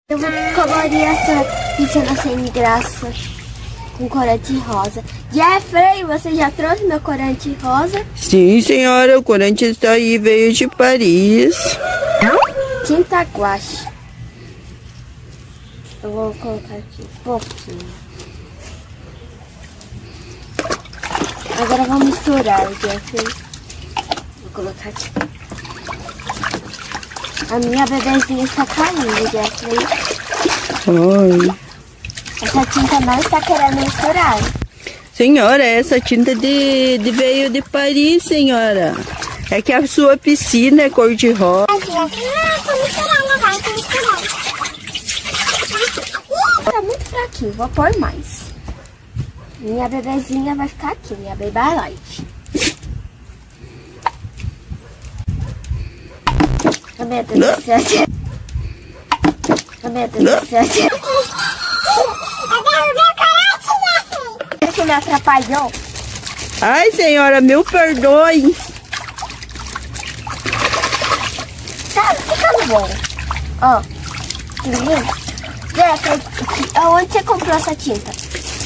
Eu vou colorir essa piscina sem graça com corante rosa. Jeffrey, você já trouxe meu corante rosa? Sim, senhora, o corante está aí, veio de Paris. Tinta guache. Eu vou colocar aqui um pouquinho. Agora vamos misturar, Jeffrey. Vou colocar aqui. A minha bebezinha está caindo, Jeffrey. Ai. Essa tinta não está querendo misturar. Senhora, essa tinta veio de Paris, senhora. É que a sua piscina é cor de rosa. Tá muito fraquinho, vou pôr mais. Minha bebezinha vai ficar aqui, minha Baby Light. Oh, meu Deus do céu. Oh, meu Deus do céu. Você me atrapalhou? Ai, senhora, meu perdoe. Tá ficando bom. Ó, lindo. Jeffrey, aonde você comprou essa tinta?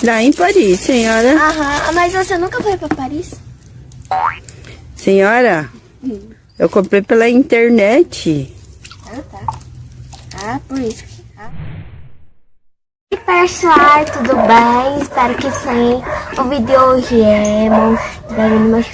Lá em Paris, senhora. Aham, mas você nunca foi pra Paris? Senhora, eu comprei pela internet. Ah, tá. Ah, por isso. E pessoal, tudo bem? Espero que sim. O vídeo hoje é mostrando meus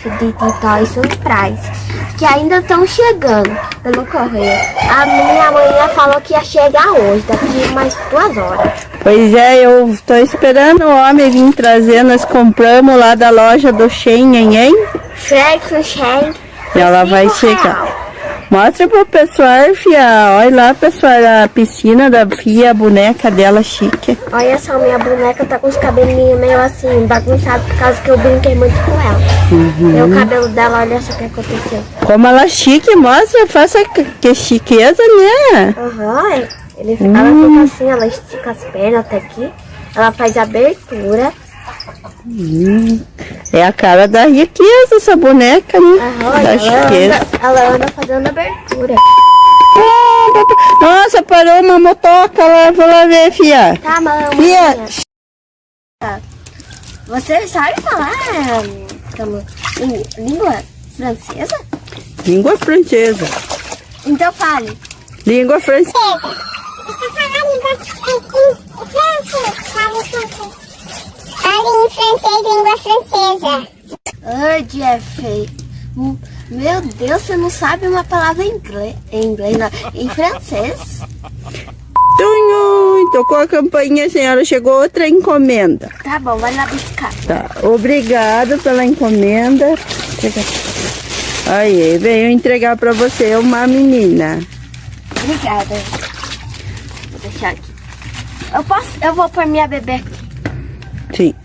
toys surprise, que ainda estão chegando pelo correio. A minha mãe falou que ia chegar hoje, daqui mais 2 horas. Pois é, eu tô esperando o homem vir trazer. Nós compramos lá da loja do Shein, hein? Shein. E ela vai chegar. Mostra pro pessoal, fia. Olha lá, pessoal, a piscina da fia, a boneca dela chique. Olha só, minha boneca tá com os cabelinhos meio assim, bagunçados por causa que eu brinquei muito com ela. O cabelo dela, olha só o que aconteceu. Como ela chique, mostra, faça que chiqueza, né? Aham, ela fica assim, ela estica as pernas até aqui, ela faz abertura. É a cara da riqueza essa boneca, né? Aham, Da chiqueza. ela anda fazendo abertura. Nossa, parou uma motoca lá, vou lá ver, fia. Tá, mamãe. Fia. Você sabe falar língua francesa? Língua francesa. Então fale. Língua francesa. Fale em francês, língua francesa. Ai, Jeffrey. Meu Deus, você não sabe uma palavra em inglês, não, em francês? Tonho, tocou a campainha, senhora, chegou outra encomenda. Tá bom, vai lá buscar. Tá, obrigado pela encomenda. Aí, veio entregar pra você uma menina. Obrigada. Vou deixar aqui. Eu vou pôr minha bebê aqui. Sim.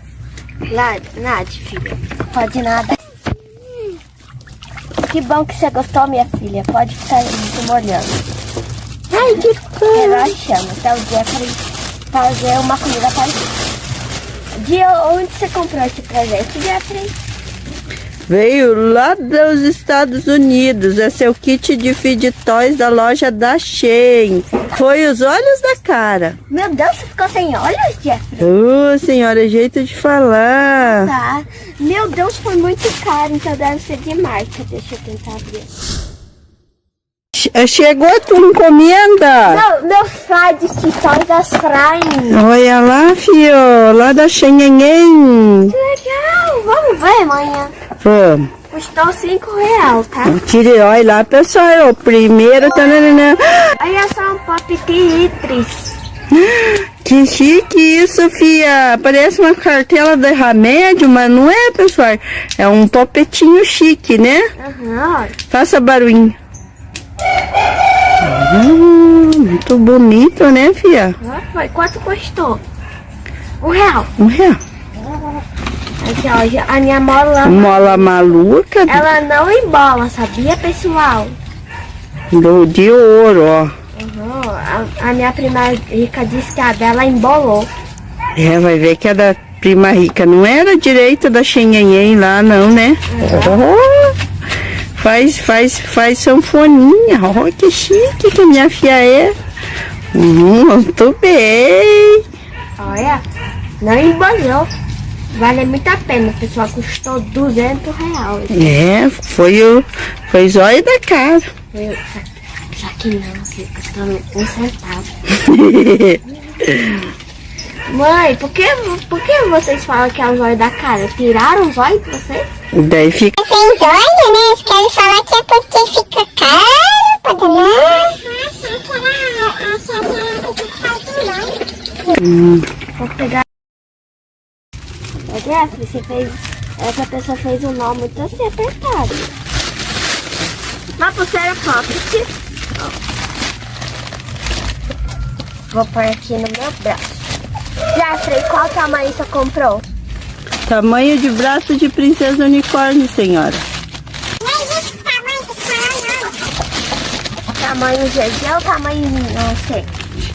Nath, filha. Pode nada. Que bom que você gostou, minha filha. Pode ficar se molhando. Ai, que Relaxando. Até o dia para fazer uma comida para você. Onde você comprou esse presente, Jeffrey? Veio lá dos Estados Unidos. É seu kit de feed toys da loja da Shein. Foi os olhos da cara. Meu Deus, você ficou sem olhos, Jeffrey? Senhora, jeito de falar. Tá. Meu Deus, foi muito caro, então deve ser de marca. Deixa eu tentar abrir. Chegou a tua encomenda? Não, meu frade de toys das Prime. Olha lá, fio. Lá da Shein. Que legal. Vamos ver amanhã. Vamos. Custou R$5, tá? Tire, olha lá, pessoal. O primeiro. Olha só um pop Tetris. Que chique isso, fia. Parece uma cartela de remédio, mas não é, pessoal. É um popetinho chique, né? Aham. Faça barulhinho. Muito bonito, né, fia? Foi. Quanto custou? R$1. R$1. Aqui, ó, a minha mola, Mola maluca ela não embola, sabia, pessoal? de ouro, ó. Uhum. A minha prima rica disse que a dela embolou. É, vai ver que a da prima rica não era direito da Xenhenhen lá, não, né? Faz sanfoninha. Ó, que chique que minha filha é. Muito bem. Olha, não embolhou. Vale muito a pena, pessoal. Custou R$200. É, foi zóio da cara. Só que não, filho, custou 1 centavo. Mãe, por que vocês falam que é o zóio da cara? Tiraram o zóio de vocês? Daí fica. Tem olho, né? Eles querem falar que é porque fica caro pra danar. Vou pegar. Jeffrey, você fez. Essa pessoa fez um nó muito assim apertado. Uma pulseira pocket. Vou pôr aqui no meu braço. Jeffrey, qual tamanho você comprou? Tamanho de braço de princesa unicórnio, senhora. Tamanho GG ou tamanho não sei?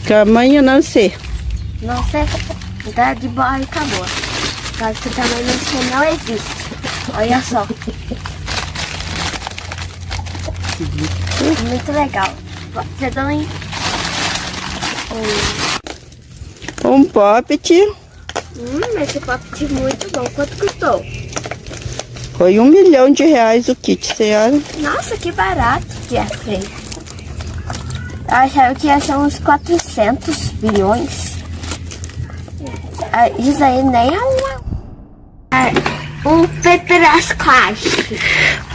Tamanho não sei. Não sei. Então é de boa e acabou. Só que tamanho não sei não existe. Olha só. Muito legal. Você dá Um poppet. Esse poppet muito bom. Quanto custou? Foi R$1 milhão o kit, senhora. Nossa, que barato, Jeffrey. Eu achava que ia ser uns 400 bilhões. Isso aí nem é um petrasclash.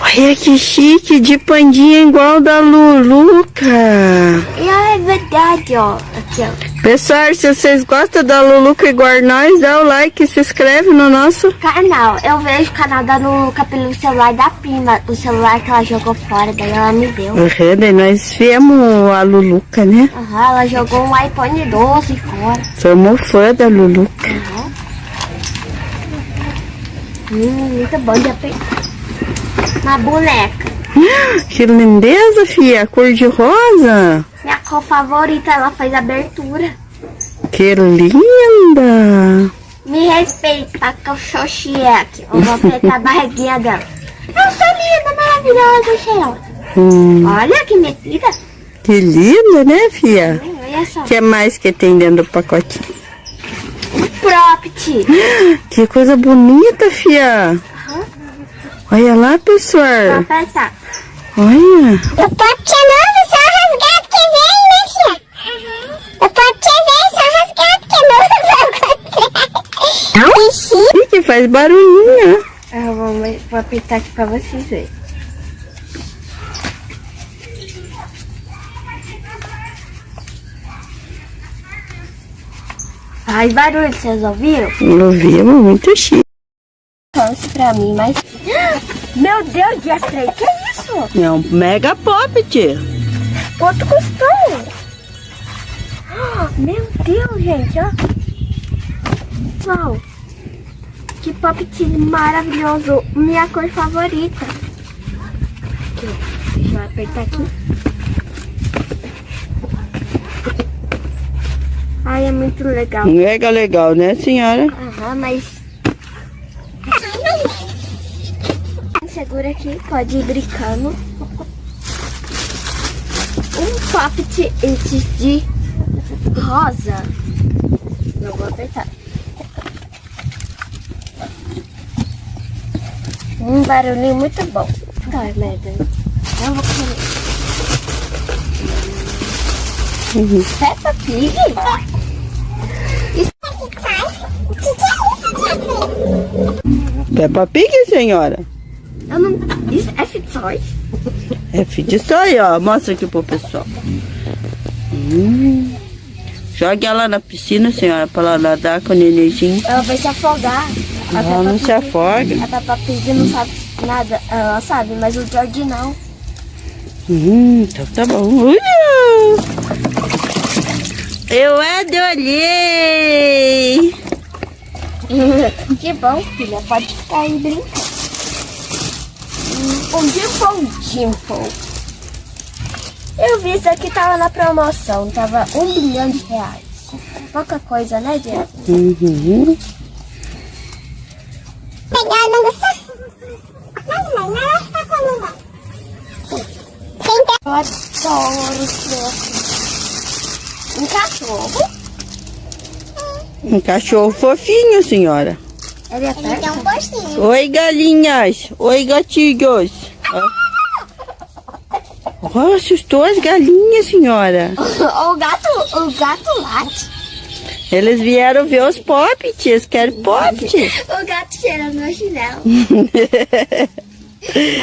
Olha que chique, de pandinha igual da Luluca. E é verdade, ó. Aqui, ó. Pessoal, se vocês gostam da Luluca igual nós, dá o like e se inscreve no nosso Canal. Eu vejo o canal da Luluca pelo celular da prima. O celular que ela jogou fora, daí ela me deu. Daí nós vemos a Luluca, né? Ela jogou um iPhone 12 fora. Somos fã da Luluca. Muito bom de apertar. Uma boneca. Que lindeza, filha. Cor de rosa. Minha cor favorita, ela faz abertura. Que linda. Me respeita, que eu sou chique. Eu vou apertar a barriguinha dela. Eu sou linda, maravilhosa, Sheila. Olha que metida. Que linda, né, filha? Olha só. O que mais que tem dentro do pacotinho? Propt. Que coisa bonita, filha. Olha lá, Vou pessoal. apertar. Olha. O pote é novo, só rasgado que vem, né, filha? O pote é velho, só rasgado que é novo. Ih, que faz barulhinho. Eu vou apertar aqui pra vocês verem. Faz barulho, vocês ouviram? Ouvimos, muito chique. Canse pra mim, mas... Meu Deus, Jeffrey, que é isso? É um mega poppet. Quanto custou? Meu Deus, gente, ó. Uau. Que poppet maravilhoso. Minha cor favorita. Aqui, ó. Deixa eu apertar aqui. Ai, é muito legal. Mega legal, né, senhora? Aham, mas... Segura aqui, pode ir brincando. Um poppet esses de rosa. Não vou apertar. Um barulhinho muito bom. Ai, merda. Não vou comer. Peppa Pig? Peppa Pig, senhora? Eu não... Isso é Toys? É de sonho, ó. Mostra aqui pro pessoal. Jogue ela na piscina, senhora, pra ela nadar com o nenenzinho. Ela vai se afogar. Ela não se afoga. A Peppa Pig não sabe nada. Ela sabe, mas o George não. Então tá bom. Eu adorei! Que bom, filha. Pode ficar aí brincando. Dimple. Eu vi isso aqui, tava na promoção. Tava R$1 bilhão. Pouca coisa, né, Diana? Uhum. Legal, não gostou? Não gostou comigo. Eu adoro Um cachorro. Um cachorro fofinho, senhora. Ele é Ele tem perto. um postinho. Oi, galinhas. Oi, gatilhos. Oh, assustou as galinhas, senhora. O gato late. Eles vieram ver os poppets. Querem poppet? O gato cheira meu chinelo.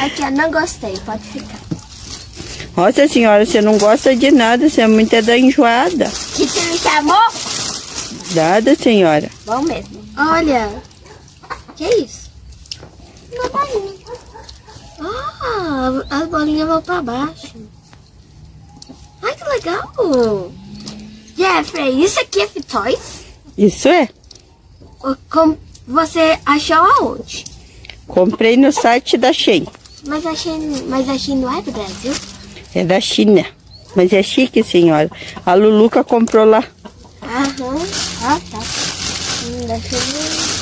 Aqui, eu não gostei. Pode ficar. Nossa, senhora, você não gosta de nada. Você é muito da enjoada. Que você me chamou? Nada, senhora. Bom mesmo. Olha. Que isso? Uma bolinha. Ah, as bolinhas vão pra baixo. Ai, que legal. Jeffrey, isso aqui é Toys? Isso é. Você achou aonde? Comprei no site da Shein. Mas a China não é do Brasil? É da China. Mas é chique, senhora. A Luluca comprou lá. Aham. Ah, tá. Deixa eu ver.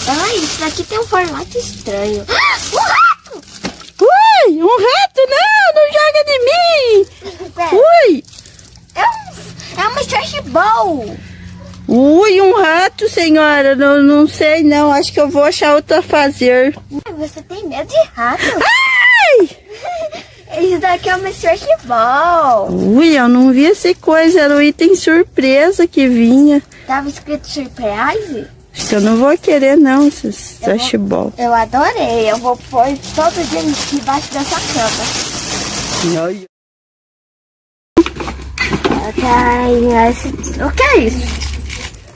Ah, isso daqui tem um formato estranho. Um rato! Ui, um rato, não joga de mim. Pera, Ui, é uma trash ball. ui, um rato, senhora. Não sei, não. Acho que eu vou achar outro a fazer. Você tem medo de rato? Ai! Isso daqui é uma trash ball. Ui, eu não vi essa coisa. Era um item surpresa que vinha. Tava escrito surprise? Acho que eu não vou querer, não, esses flashball. Eu adorei. Eu vou pôr todo dia debaixo dessa cama. O que é isso?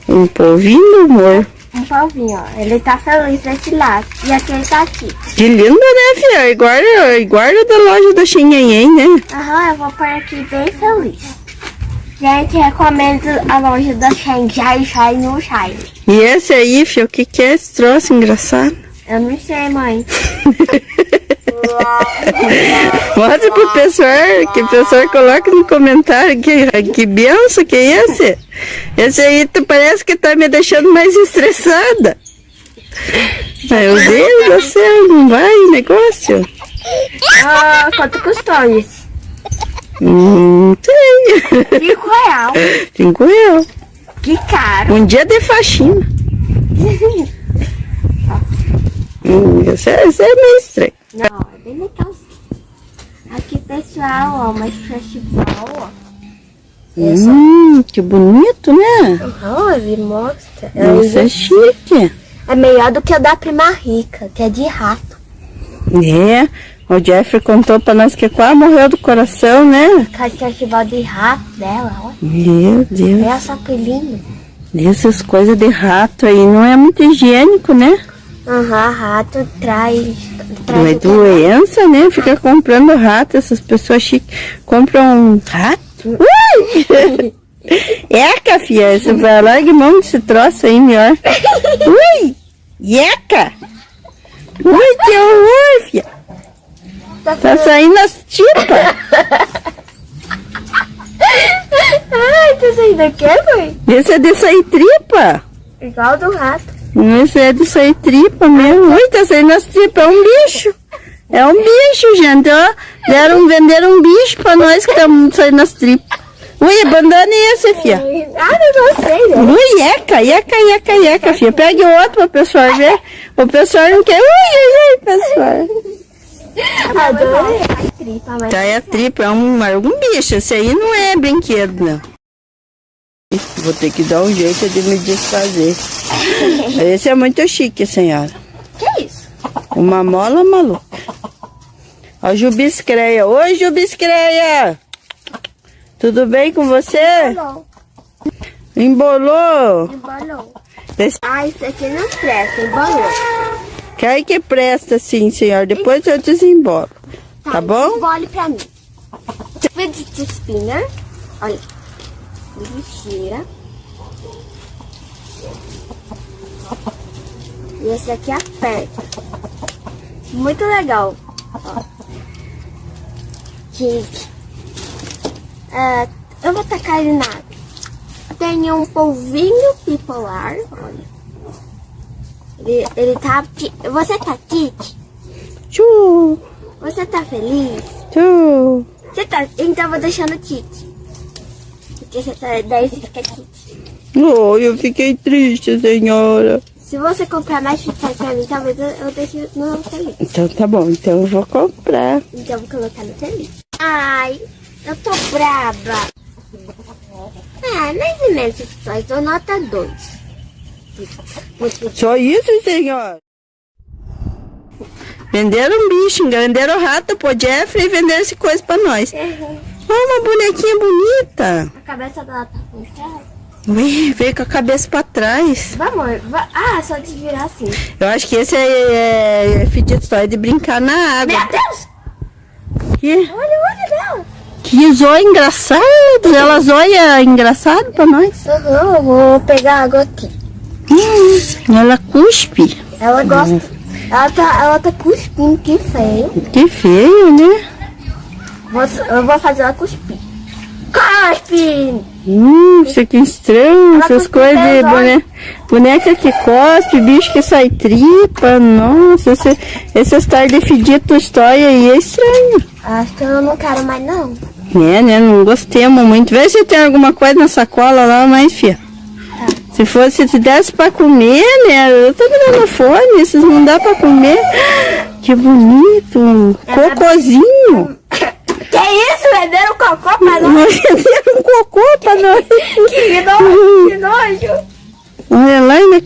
Um polvinho, amor. Um palvinho, ó. Ele tá feliz desse lado. E aqui ele tá aqui. Que lindo, né, filha? Igual da loja da Xinhenhen, né? Aham, eu vou pôr aqui bem feliz. Gente, recomendo a loja da Shine, Shine no Shine. E esse aí, filho, o que é esse troço engraçado? Eu não sei, mãe. Mostra pro pessoal, que o pessoal coloca no comentário que benção que é esse. Esse aí parece que tá me deixando mais estressada. Meu Deus do céu, não vai o negócio? Ah, quanto custou isso? Sei. R$5. 5 reais. Que caro. Um dia de faxina. Isso é meio estranho. Não, é bem legal. Aqui, pessoal, ó, uma flashball, ó. Que bonito, né? Aham, ele mostra. Isso é chique. É melhor do que o da Prima Rica, que é de rato. É, o Jeffrey contou pra nós que quase morreu do coração, né? Com a flashball de rato dela, ó. Meu Deus. Olha só que lindo. Essas coisas de rato aí não é muito higiênico, né? Aham, rato traz Não é doença, né? Fica comprando rato, essas pessoas chiques compram um rato. Ui! Eca, filha, você vai lá e mão desse troço aí, melhor. Ui! Eca! Ui, que horror, filha! Tá saindo as tipas. Ai, tá saindo aqui, mãe? Esse é de sair tripa. Igual do rato. Esse é de sair tripa mesmo. Ui, tá saindo as tripas. É um bicho. É um bicho, gente, ó. Venderam um bicho pra nós que estamos saindo as tripas. Ui, abandone esse, filha. Ah, não gostei, né? Ui, eca, filha. Pegue outro pra o pessoal ver. O pessoal não quer. Ui, pessoal. Adorei. Ai, tripa, mas... Tá, é a tripa, é algum bicho. Esse aí não é brinquedo, não. Vou ter que dar um jeito de me desfazer. Esse é muito chique, senhora. Que é isso? Uma mola maluca. Ó, Jubiscreia. Oi, Jubiscreia. Tudo bem com você? Embolou. Embolou. Esse... Ah, isso aqui não presta, embolou. Cai que presta sim, senhor. Depois eu desembolo. Tá bom? Embole pra mim. Fidget spinner. Olha. Ele tira. E esse aqui aperta. Muito legal. Ó. Gente. Eu vou tacar ele na água. Tem um polvinho bipolar. Olha. Ele tá... Você tá Tite? Tchu, Você tá feliz? tchu. Você tá... Então eu vou deixando Tite. Porque você tá 10 fica quente. Oh, eu fiquei triste, senhora. Se você comprar mais Fit pra mim, talvez eu deixe no feliz. Então tá bom, então eu vou comprar. Então eu vou colocar no feliz. Ai, eu tô braba. Mais ou menos, só eu dou nota 2. Só isso, senhora? Venderam um bicho, venderam rato pro Jeffrey e venderam esse coisa pra nós. Uma bonequinha bonita. A cabeça dela tá com trás. Ui, veio com a cabeça pra trás. Vamos, só desvirar assim. Eu acho que esse é fidget toy de brincar na água. Meu Deus! Que, Olha o olho dela. que zóio engraçado. Ela zóia engraçado pra nós. Eu vou pegar a gotinha. Ela cuspe. Ela gosta. Ela tá cuspindo, que feio. Que feio, né? Eu vou fazer ela cuspir. Cuspe! Isso aqui é estranho. Ela Essas cuspe coisas de pelos boneca que cospe, bicho que sai tripa. Nossa, esse história de fidget toy aí é estranho. Acho que eu não quero mais, não. É, né? Não gostemos muito. Vê se tem alguma coisa na sacola lá, mas, filha. Se desse pra comer, né? Eu tô me dando fome, esses não dá pra comer. Que bonito. Cocôzinho. Que isso? Venderam cocô pra nós? Nós venderam um cocô pra nós. Que nojo, que nojo. Olha lá, né?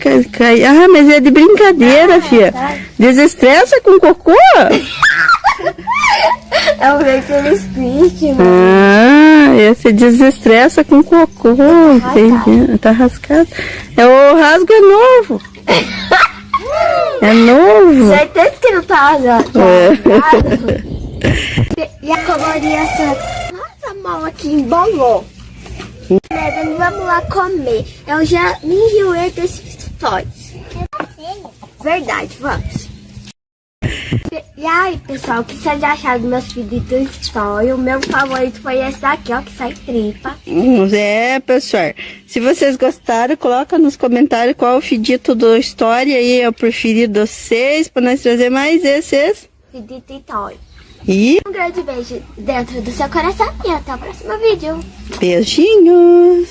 Ah, mas é de brincadeira, filha. Desestressa com cocô? É o Leite Squid, mano. Ah, esse desestressa com cocô. Entendi. Tá rascado. O rasgo é novo. É novo. Certeza que não tá rasgado. É. E a coloração. Nossa, a mão aqui embolou. Vamos lá comer. Eu já me enjoei desses toys. Verdade, vamos. E aí, pessoal, o que vocês acharam dos meus fidget toys? O meu favorito foi esse daqui, ó, que sai tripa. É, pessoal. Se vocês gostaram, coloca nos comentários qual o fidget do Story aí é o preferido de vocês, para nós trazer mais esses. Fidget toy. E Um grande beijo dentro do seu coração e até o próximo vídeo. beijinhos.